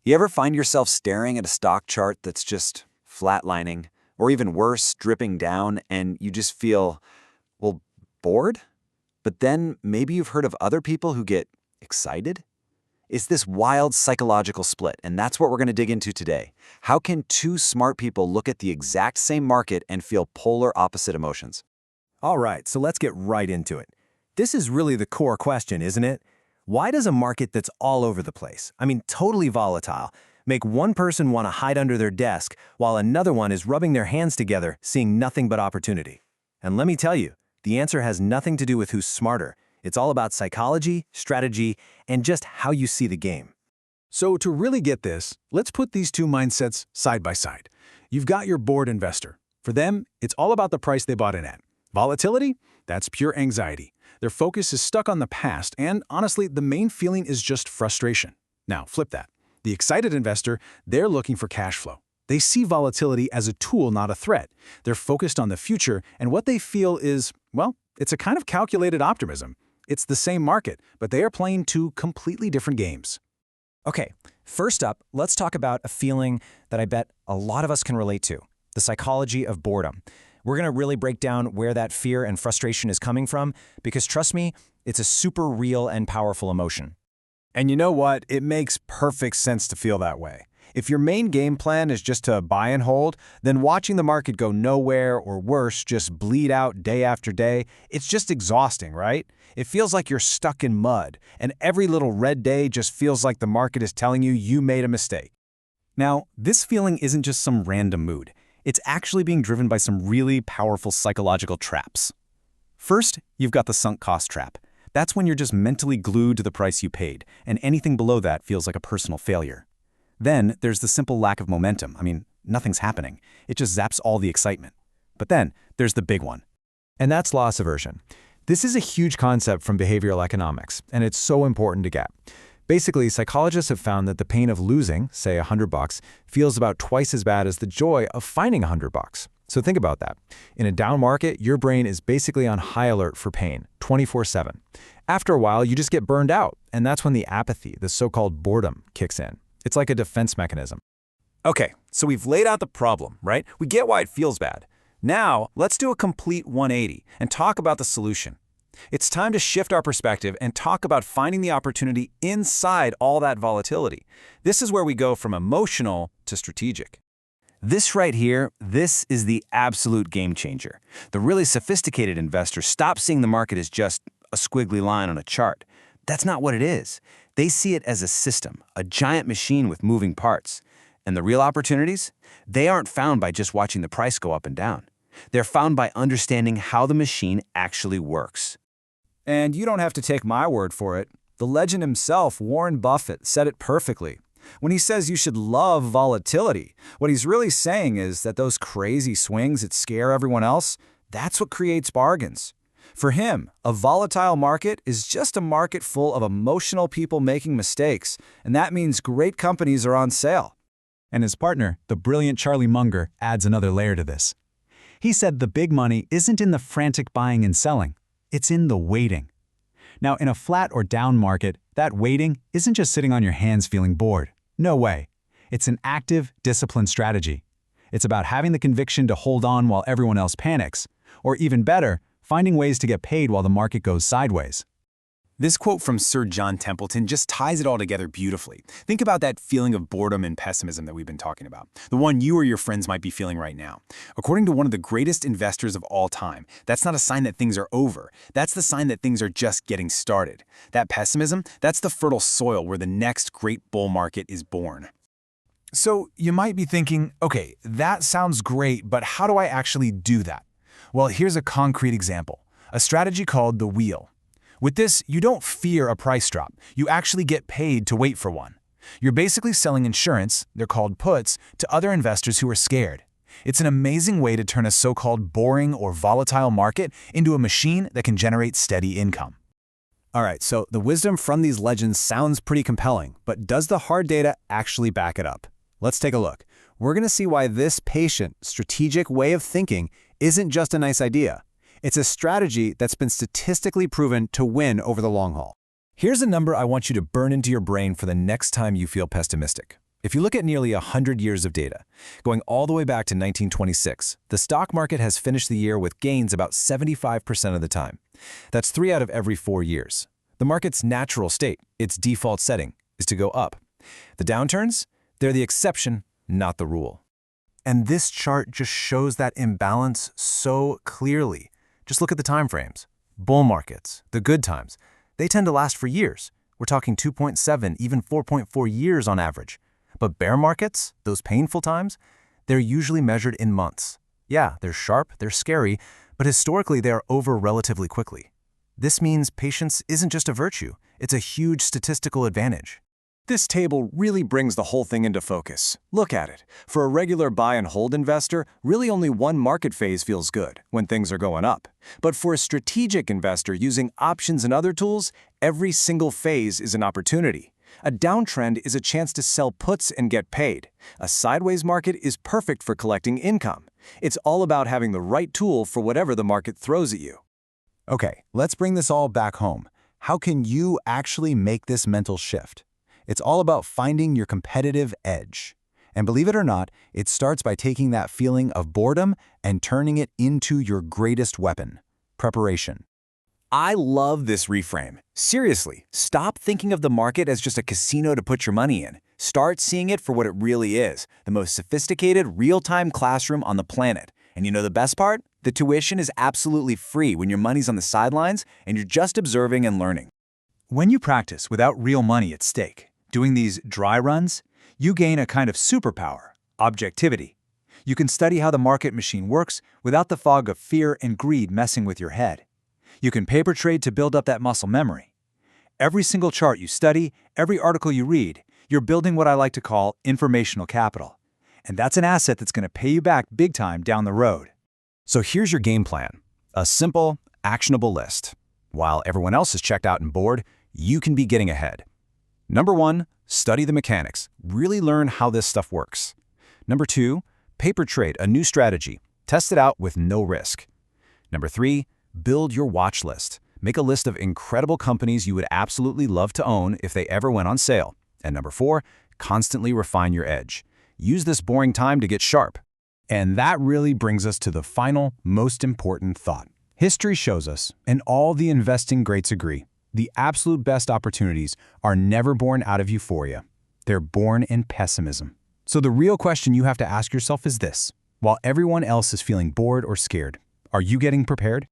You ever find yourself staring at a stock chart that's just flatlining, or even worse, dripping down, and you just feel, well, bored? But then maybe you've heard of other people who get excited? It's this wild psychological split, and that's what we're going to dig into today. How can two smart people look at the exact same market and feel polar opposite emotions? All right, so let's get right into it. This is really the core question, isn't it? Why does a market that's all over the place, totally volatile, make one person want to hide under their desk while another one is rubbing their hands together, seeing nothing but opportunity? And let me tell you, the answer has nothing to do with who's smarter. It's all about psychology, strategy, and just how you see the game. So to really get this, let's put these two mindsets side by side. You've got your bored investor. For them, it's all about the price they bought in at. Volatility? That's pure anxiety. Their focus is stuck on the past, and honestly, the main feeling is just frustration. Now, flip that. The excited investor, they're looking for cash flow. They see volatility as a tool, not a threat. They're focused on the future, and what they feel is, well, it's a kind of calculated optimism. It's the same market, but they are playing two completely different games. Okay, first up, let's talk about a feeling that I bet a lot of us can relate to, the psychology of boredom. We're going to really break down where that fear and frustration is coming from, because trust me, it's a super real and powerful emotion. And you know what? It makes perfect sense to feel that way. If your main game plan is just to buy and hold, then watching the market go nowhere or worse, just bleed out day after day, it's just exhausting, right? It feels like you're stuck in mud, and every little red day just feels like the market is telling you you made a mistake. Now, this feeling isn't just some random mood. It's actually being driven by some really powerful psychological traps. First, you've got the sunk cost trap. That's when you're just mentally glued to the price you paid, and anything below that feels like a personal failure. Then there's the simple lack of momentum. Nothing's happening. It just zaps all the excitement. But then there's the big one. And that's loss aversion. This is a huge concept from behavioral economics, and it's so important to get. Basically, psychologists have found that the pain of losing, say $100, feels about twice as bad as the joy of finding $100. So think about that. In a down market, your brain is basically on high alert for pain, 24/7. After a while, you just get burned out, and that's when the apathy, the so-called boredom, kicks in. It's like a defense mechanism. Okay, so we've laid out the problem, right? We get why it feels bad. Now, let's do a complete 180 and talk about the solution. It's time to shift our perspective and talk about finding the opportunity inside all that volatility. This is where we go from emotional to strategic. This right here, this is the absolute game changer. The really sophisticated investor stops seeing the market as just a squiggly line on a chart. That's not what it is. They see it as a system, a giant machine with moving parts. And the real opportunities? They aren't found by just watching the price go up and down. They're found by understanding how the machine actually works. And you don't have to take my word for it. The legend himself, Warren Buffett, said it perfectly. When he says you should love volatility, what he's really saying is that those crazy swings that scare everyone else, that's what creates bargains. For him, a volatile market is just a market full of emotional people making mistakes, and that means great companies are on sale. And his partner, the brilliant Charlie Munger, adds another layer to this. He said the big money isn't in the frantic buying and selling. It's in the waiting. Now, in a flat or down market, that waiting isn't just sitting on your hands feeling bored. No way. It's an active, disciplined strategy. It's about having the conviction to hold on while everyone else panics, or even better, finding ways to get paid while the market goes sideways. This quote from Sir John Templeton just ties it all together beautifully. Think about that feeling of boredom and pessimism that we've been talking about, the one you or your friends might be feeling right now. According to one of the greatest investors of all time, that's not a sign that things are over. That's the sign that things are just getting started. That pessimism, that's the fertile soil where the next great bull market is born. So you might be thinking, okay, that sounds great, but how do I actually do that? Well, here's a concrete example, a strategy called the wheel. With this, you don't fear a price drop. You actually get paid to wait for one. You're basically selling insurance, they're called puts, to other investors who are scared. It's an amazing way to turn a so-called boring or volatile market into a machine that can generate steady income. All right, so the wisdom from these legends sounds pretty compelling, but does the hard data actually back it up? Let's take a look. We're going to see why this patient, strategic way of thinking isn't just a nice idea. It's a strategy that's been statistically proven to win over the long haul. Here's a number I want you to burn into your brain for the next time you feel pessimistic. If you look at nearly 100 years of data, going all the way back to 1926, the stock market has finished the year with gains about 75% of the time. That's 3 out of every 4 years. The market's natural state, its default setting, is to go up. The downturns? They're the exception, not the rule. And this chart just shows that imbalance so clearly. Just look at the time frames. Bull markets, the good times, they tend to last for years. We're talking 2.7, even 4.4 years on average. But bear markets, those painful times, they're usually measured in months. Yeah, they're sharp, they're scary, but historically they are over relatively quickly. This means patience isn't just a virtue, it's a huge statistical advantage. This table really brings the whole thing into focus. Look at it. For a regular buy and hold investor, really only one market phase feels good, when things are going up. But for a strategic investor using options and other tools, every single phase is an opportunity. A downtrend is a chance to sell puts and get paid. A sideways market is perfect for collecting income. It's all about having the right tool for whatever the market throws at you. Okay, let's bring this all back home. How can you actually make this mental shift? It's all about finding your competitive edge. And believe it or not, it starts by taking that feeling of boredom and turning it into your greatest weapon: preparation. I love this reframe. Seriously, stop thinking of the market as just a casino to put your money in. Start seeing it for what it really is, the most sophisticated, real-time classroom on the planet. And you know the best part? The tuition is absolutely free when your money's on the sidelines and you're just observing and learning. When you practice without real money at stake, doing these dry runs, you gain a kind of superpower, objectivity. You can study how the market machine works without the fog of fear and greed messing with your head. You can paper trade to build up that muscle memory. Every single chart you study, every article you read, you're building what I like to call informational capital. And that's an asset that's going to pay you back big time down the road. So here's your game plan: a simple, actionable list. While everyone else is checked out and bored, you can be getting ahead. Number 1, study the mechanics. Really learn how this stuff works. Number 2, paper trade a new strategy. Test it out with no risk. Number 3, build your watch list. Make a list of incredible companies you would absolutely love to own if they ever went on sale. And number 4, constantly refine your edge. Use this boring time to get sharp. And that really brings us to the final, most important thought. History shows us, and all the investing greats agree, the absolute best opportunities are never born out of euphoria. They're born in pessimism. So the real question you have to ask yourself is this: while everyone else is feeling bored or scared, are you getting prepared?